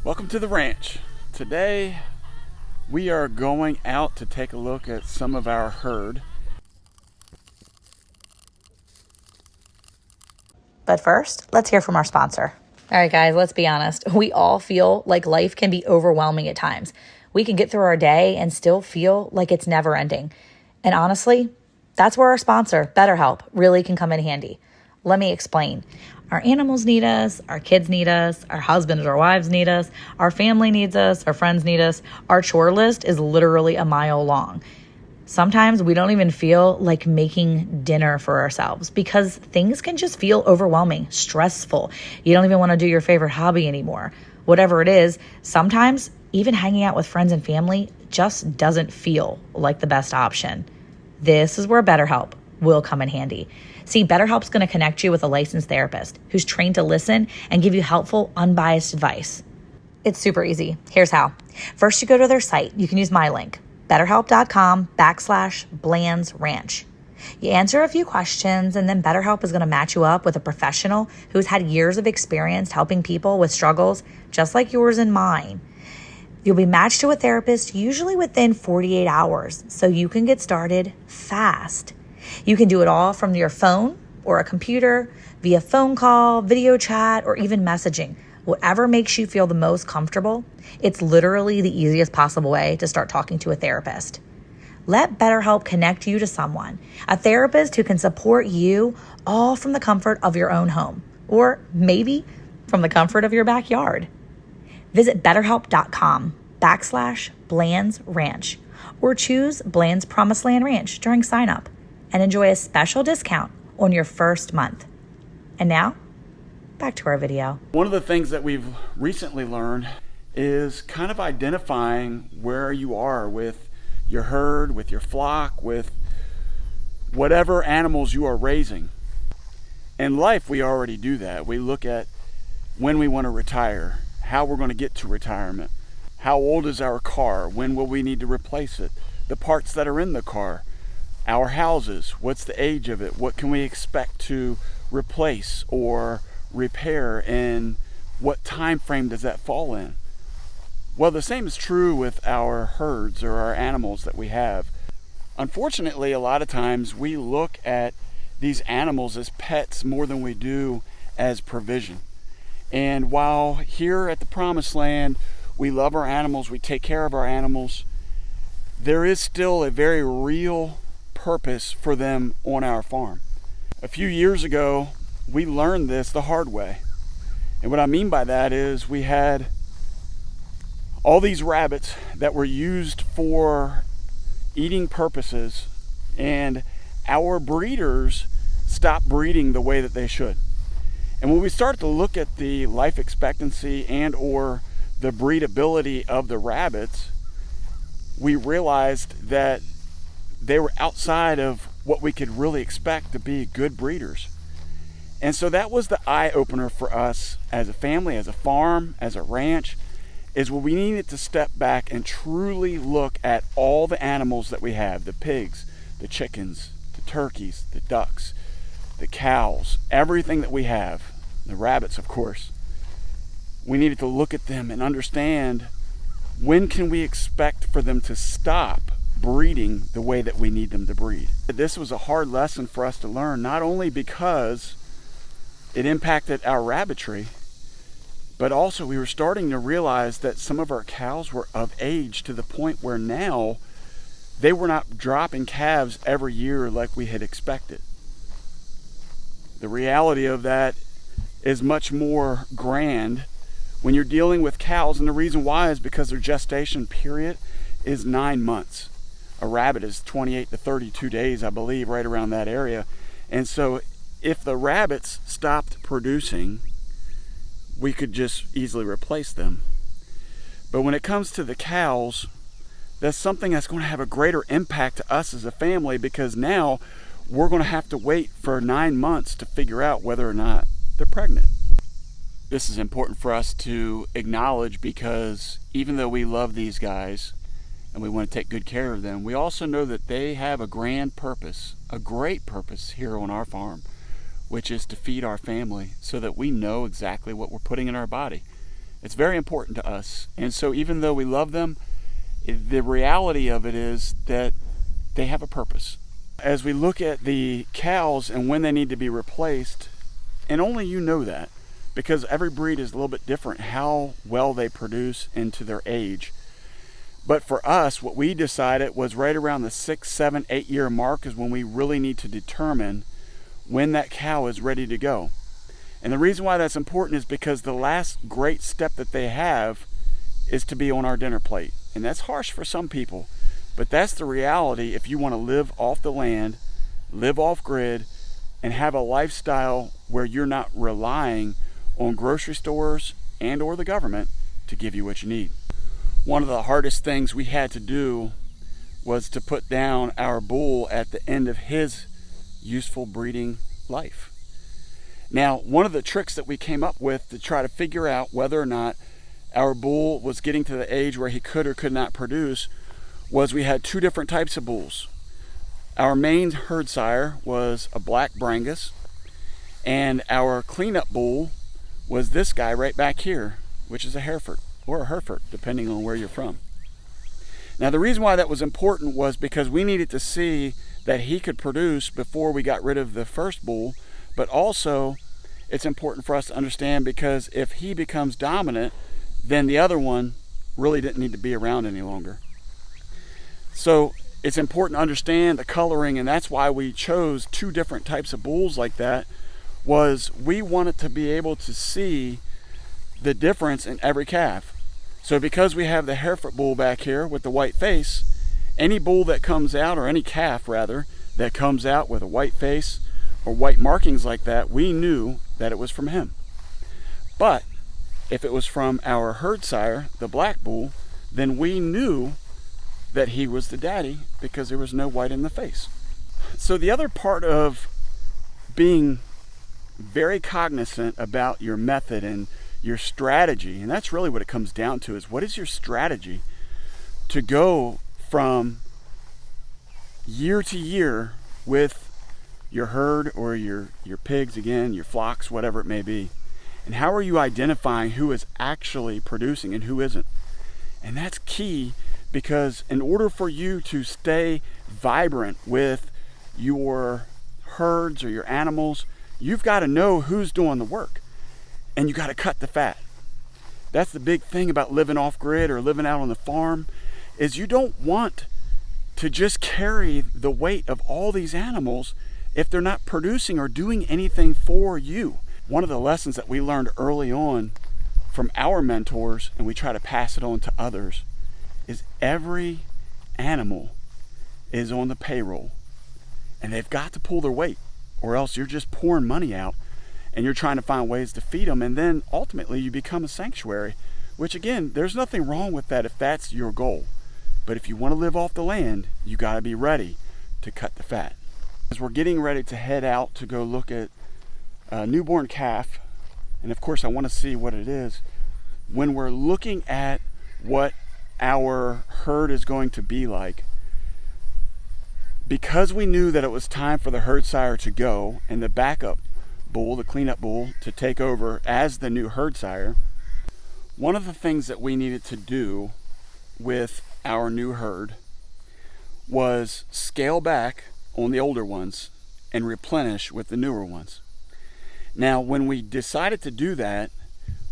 Welcome to the ranch. Today we are going out to take a look at some of our herd. But first, let's hear from our sponsor. All right, guys, let's be honest. We all feel like life can be overwhelming at times. We can get through our day and still feel like it's never ending. And honestly, that's where our sponsor, BetterHelp, really can come in handy. Let me explain. Our animals need us, our kids need us, our husbands or wives need us, our family needs us, our friends need us. Our chore list is literally a mile long. Sometimes we don't even feel like making dinner for ourselves because things can just feel overwhelming, stressful. You don't even want to do your favorite hobby anymore. Whatever it is, sometimes even hanging out with friends and family just doesn't feel like the best option. This is where BetterHelp will come in handy. See, BetterHelp's going to connect you with a licensed therapist who's trained to listen and give you helpful, unbiased advice. It's super easy. Here's how. First, you go to their site. You can use my link, betterhelp.com/BlandsRanch. You answer a few questions, and then BetterHelp is going to match you up with a professional who's had years of experience helping people with struggles just like yours and mine. You'll be matched to a therapist usually within 48 hours, so you can get started fast. You can do it all from your phone or a computer, via phone call, video chat, or even messaging. Whatever makes you feel the most comfortable, it's literally the easiest possible way to start talking to a therapist. Let BetterHelp connect you to someone, a therapist who can support you all from the comfort of your own home, or maybe from the comfort of your backyard. Visit betterhelp.com/BlandsRanch or choose Bland's Promised Land Ranch during sign up and enjoy a special discount on your first month. And now, back to our video. One of the things that we've recently learned is kind of identifying where you are with your herd, with your flock, with whatever animals you are raising. In life, we already do that. We look at when we want to retire, how we're going to get to retirement, how old is our car, when will we need to replace it, the parts that are in the car, our houses, what's the age of it, what can we expect to replace or repair, and what time frame does that fall in? Well, the same is true with our herds or our animals that we have. Unfortunately, a lot of times we look at these animals as pets more than we do as provision. And while here at the Promised Land, we love our animals, we take care of our animals, there is still a very real purpose for them on our farm. A few years ago, we learned this the hard way. And what I mean by that is we had all these rabbits that were used for eating purposes, and our breeders stopped breeding the way that they should. And when we started to look at the life expectancy and or the breedability of the rabbits, we realized that they were outside of what we could really expect to be good breeders. And so that was the eye-opener for us as a family, as a farm, as a ranch, is where we needed to step back and truly look at all the animals that we have, the pigs, the chickens, the turkeys, the ducks, the cows, everything that we have, the rabbits, of course. We needed to look at them and understand, when can we expect for them to stop breeding the way that we need them to breed. This was a hard lesson for us to learn, not only because it impacted our rabbitry, but also we were starting to realize that some of our cows were of age to the point where now they were not dropping calves every year like we had expected. The reality of that is much more grand when you're dealing with cows, and the reason why is because their gestation period is 9 months. A rabbit is 28 to 32 days, I believe, right around that area. And so if the rabbits stopped producing, we could just easily replace them. But when it comes to the cows, that's something that's going to have a greater impact to us as a family, because now we're going to have to wait for 9 months to figure out whether or not they're pregnant. This is important for us to acknowledge, because even though we love these guys and we want to take good care of them, we also know that they have a grand purpose, a great purpose here on our farm, which is to feed our family so that we know exactly what we're putting in our body. It's very important to us. And so even though we love them, the reality of it is that they have a purpose. As we look at the cows and when they need to be replaced, and only you know that, because every breed is a little bit different how well they produce into their age. But for us, what we decided was right around the 6, 7, 8 year mark is when we really need to determine when that cow is ready to go. And the reason why that's important is because the last great step that they have is to be on our dinner plate. And that's harsh for some people, but that's the reality if you want to live off the land, live off grid, and have a lifestyle where you're not relying on grocery stores and or the government to give you what you need. One of the hardest things we had to do was to put down our bull at the end of his useful breeding life. Now, one of the tricks that we came up with to try to figure out whether or not our bull was getting to the age where he could or could not produce was we had 2 different types of bulls. Our main herd sire was a black Brangus, and our cleanup bull was this guy right back here, which is a Hereford or a Hereford, depending on where you're from. Now, the reason why that was important was because we needed to see that he could produce before we got rid of the first bull, but also it's important for us to understand because if he becomes dominant, then the other one really didn't need to be around any longer. So it's important to understand the coloring, and that's why we chose 2 different types of bulls like that, was we wanted to be able to see the difference in every calf. So because we have the Hereford bull back here with the white face, any bull that comes out, or any calf rather, that comes out with a white face or white markings like that, we knew that it was from him. But if it was from our herd sire, the black bull, then we knew that he was the daddy because there was no white in the face. So the other part of being very cognizant about your method and your strategy, and that's really what it comes down to, is what is your strategy to go from year to year with your herd or your pigs, again, your flocks, whatever it may be. And how are you identifying who is actually producing and who isn't? And that's key, because in order for you to stay vibrant with your herds or your animals, you've got to know who's doing the work, and you got to cut the fat. That's the big thing about living off grid or living out on the farm, is you don't want to just carry the weight of all these animals if they're not producing or doing anything for you. One of the lessons that we learned early on from our mentors, and we try to pass it on to others, is every animal is on the payroll, and they've got to pull their weight, or else you're just pouring money out and you're trying to find ways to feed them, and then ultimately you become a sanctuary, which again, there's nothing wrong with that if that's your goal. But if you want to live off the land, you got to be ready to cut the fat. As we're getting ready to head out to go look at a newborn calf, and of course I want to see what it is, when we're looking at what our herd is going to be like, because we knew that it was time for the herd sire to go and the backup bull, the cleanup bull, to take over as the new herd sire, one of the things that we needed to do with our new herd was scale back on the older ones and replenish with the newer ones. Now, when we decided to do that,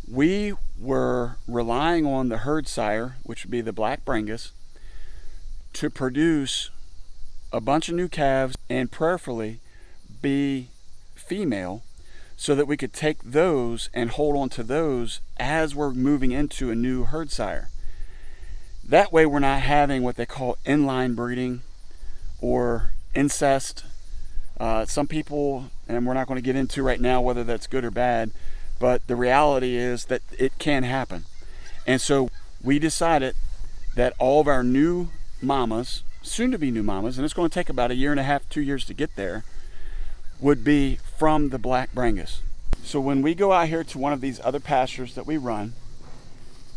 we were relying on the herd sire, which would be the black Brangus, to produce a bunch of new calves and prayerfully be female, so that we could take those and hold on to those as we're moving into a new herd sire. That way we're not having what they call inline breeding or incest. Some people, and we're not going to get into right now whether that's good or bad, but the reality is that it can happen. And so we decided that all of our new mamas, soon to be new mamas, and it's going to take about 1.5 years, 2 years to get there, would be from the black Brangus. So when we go out here to one of these other pastures that we run,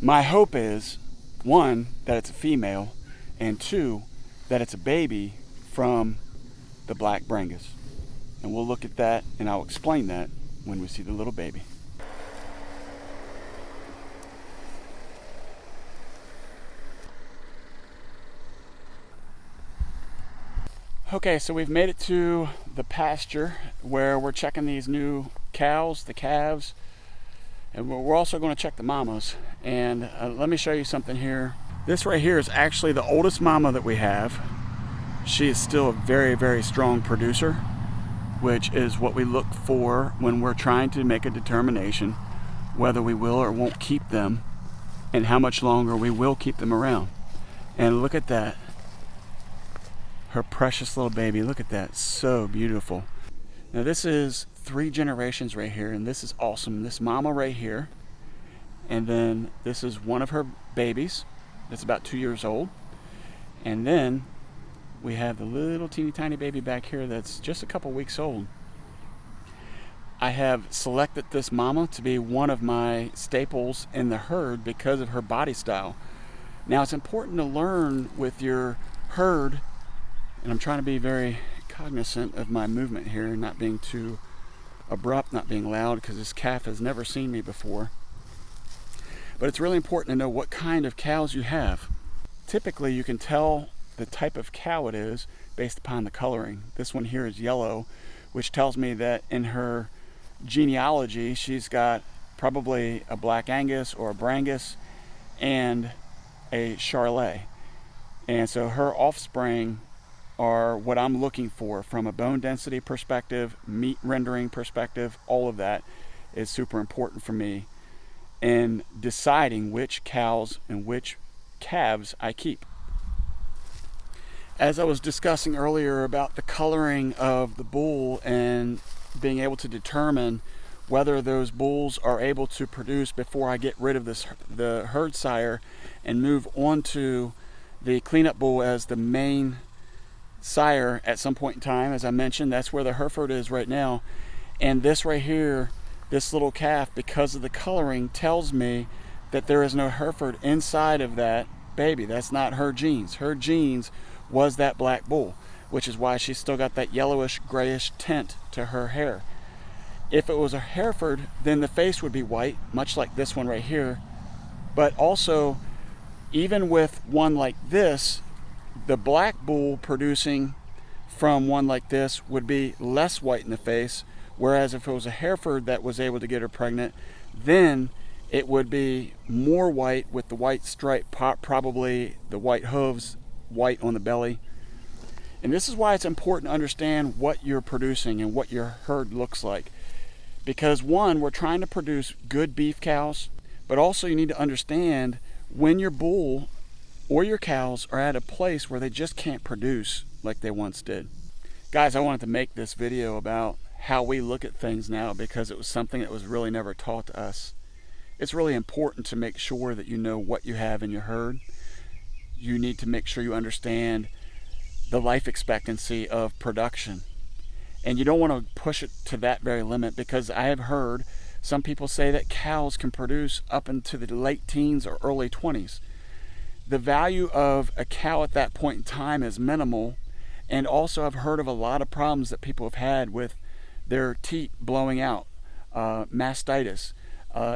my hope is, 1, that it's a female, and 2, that it's a baby from the black Brangus. And we'll look at that, and I'll explain that when we see the little baby. Okay, so we've made it to the pasture where we're checking these new cows, the calves, and we're also going to check the mamas. And let me show you something here. This right here is actually the oldest mama that we have. She is still a very, very strong producer, which is what we look for when we're trying to make a determination whether we will or won't keep them and how much longer we will keep them around. And look at that. Her precious little baby. Look at that. So beautiful. Now this is 3 generations right here, and this is awesome. This mama right here, and then this is one of her babies that's about 2 years old, and then we have the little teeny tiny baby back here that's just a couple weeks old. I have selected this mama to be one of my staples in the herd because of her body style. Now it's important to learn with your herd, and I'm trying to be very cognizant of my movement here, not being too abrupt, not being loud, because this calf has never seen me before. But it's really important to know what kind of cows you have. Typically you can tell the type of cow it is based upon the coloring. This one here is yellow, which tells me that in her genealogy she's got probably a Black Angus or a Brangus and a Charolais. And so her offspring are what I'm looking for from a bone density perspective, meat rendering perspective. All of that is super important for me in deciding which cows and which calves I keep. As I was discussing earlier about the coloring of the bull and being able to determine whether those bulls are able to produce before I get rid of the herd sire and move on to the cleanup bull as the main sire at some point in time. As I mentioned, that's where the Hereford is right now. And this right here, this little calf, because of the coloring, tells me that there is no Hereford inside of that baby. That's not her genes. Her genes was that black bull, which is why she's still got that yellowish grayish tint to her hair. If it was a Hereford, then the face would be white, much like this one right here. But also, even with one like this, the black bull producing from one like this would be less white in the face, whereas if it was a Hereford that was able to get her pregnant, then it would be more white with the white stripe, probably the white hooves, white on the belly. And this is why it's important to understand what you're producing and what your herd looks like. Because one, we're trying to produce good beef cows, but also you need to understand when your bull or your cows are at a place where they just can't produce like they once did. Guys, I wanted to make this video about how we look at things now because it was something that was really never taught to us. It's really important to make sure that you know what you have in your herd. You need to make sure you understand the life expectancy of production. And you don't want to push it to that very limit, because I have heard some people say that cows can produce up into the late teens or early 20s. The value of a cow at that point in time is minimal, and also I've heard of a lot of problems that people have had with their teat blowing out, mastitis,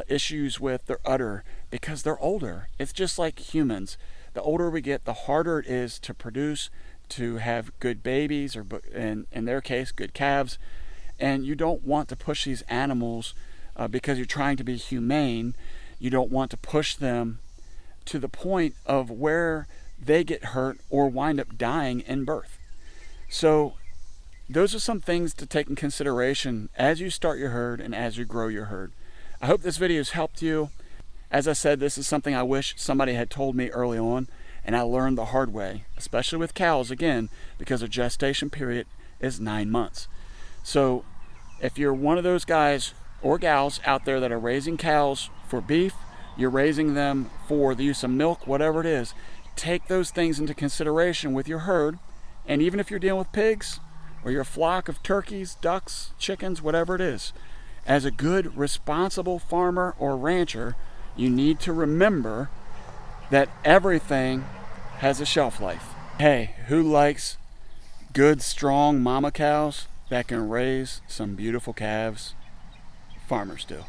issues with their udder because they're older. It's just like humans. The older we get, the harder it is to produce, to have good babies, or in their case, good calves. And you don't want to push these animals because you're trying to be humane. You don't want to push them to the point of where they get hurt or wind up dying in birth. So those are some things to take in consideration as you start your herd and as you grow your herd. I hope this video has helped you. As I said, this is something I wish somebody had told me early on, and I learned the hard way, especially with cows, again, because their gestation period is 9 months. So if you're one of those guys or gals out there that are raising cows for beef, you're raising them for the use of milk, whatever it is, take those things into consideration with your herd. And even if you're dealing with pigs or your flock of turkeys, ducks, chickens, whatever it is, as a good, responsible farmer or rancher, you need to remember that everything has a shelf life. Hey, who likes good, strong mama cows that can raise some beautiful calves? Farmers do.